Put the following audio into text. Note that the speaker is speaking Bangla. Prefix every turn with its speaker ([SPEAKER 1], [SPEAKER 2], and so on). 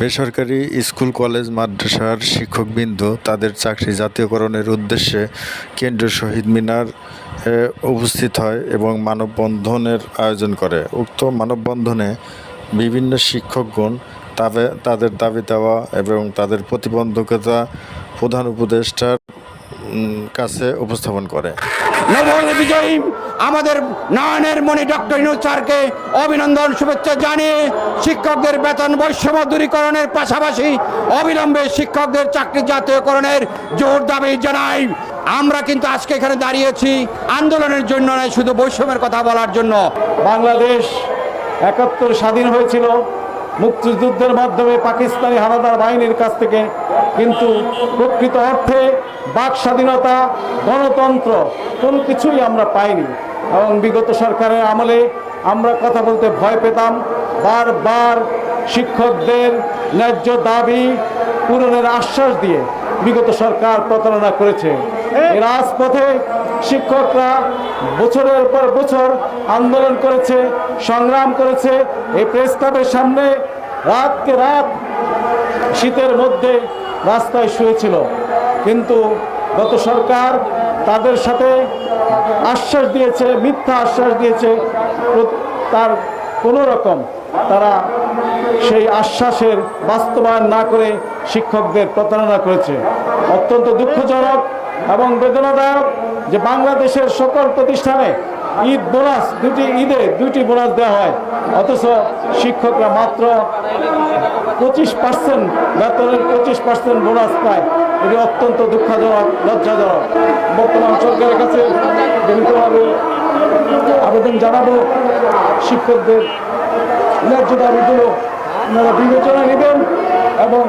[SPEAKER 1] বেসরকারি স্কুল কলেজ মাদ্রাসার শিক্ষকবৃন্দ তাদের চাকরি জাতীয়করণের উদ্দেশ্যে কেন্দ্রীয় শহীদ মিনার উপস্থিত হয় এবং মানববন্ধনের আয়োজন করে। উক্ত মানববন্ধনে বিভিন্ন শিক্ষকগণ তাদের দাবি দেওয়া এবং তাদের প্রতিবন্ধকতা প্রধান উপদেষ্টার কাছে উপস্থাপন করে।
[SPEAKER 2] নববর্ষের বিজয়ী আমাদের নয়নের মণি ডক্টর ইউনূস স্যারকে অভিনন্দন শুভেচ্ছা জানিয়ে শিক্ষকদের বেতন বৈষম্য দূরীকরণের পাশাপাশি অবিলম্বে শিক্ষকদের চাকরি জাতীয়করণের জোর দাবি জানাই। আমরা কিন্তু আজকে এখানে দাঁড়িয়েছি আন্দোলনের জন্য নয়, শুধু বৈষম্যের কথা বলার জন্য।
[SPEAKER 3] বাংলাদেশ ৭১ স্বাধীন হয়েছিল মুক্তিযুদ্ধের মাধ্যমে পাকিস্তানি হানাদার বাহিনীর কাছ থেকে, কিন্তু প্রকৃত অর্থে বাক স্বাধীনতা, গণতন্ত্র কোনো কিছুই আমরা পাইনি। এবং বিগত সরকারের আমলে আমরা কথা বলতে ভয় পেতাম। বারবার শিক্ষকদের ন্যায্য দাবি পূরণের আশ্বাস দিয়ে বিগত সরকার প্রতারণা করেছে। এই রাজপথে শিক্ষকরা বছরের পর বছর আন্দোলন করেছে, সংগ্রাম করেছে। এই প্রেস ক্লাবের সামনে রাতকে রাত শীতের মধ্যে রাস্তায় শুয়েছিল, কিন্তু গত সরকার তাদের সাথে আশ্বাস দিয়েছে, মিথ্যা আশ্বাস দিয়েছে। তার কোনো রকম তারা সেই আশ্বাসের বাস্তবায়ন না করে শিক্ষকদের প্রতারণা করেছে। অত্যন্ত দুঃখজনক এবং বেদনাদায়ক যে বাংলাদেশের সকল প্রতিষ্ঠানে ঈদ বোনাস, দুইটি বোনাস দেওয়া হয়, অথচ শিক্ষকরা মাত্র 25% বেতনের 25% বোনাস পায়। এটি অত্যন্ত দুঃখজনক, লজ্জাজনক। বর্তমান সরকারের কাছে বিভিন্নভাবে আবেদন জানাবো, শিক্ষকদের ন্যায্য দাবিগুলো আপনারা বিবেচনা নেবেন এবং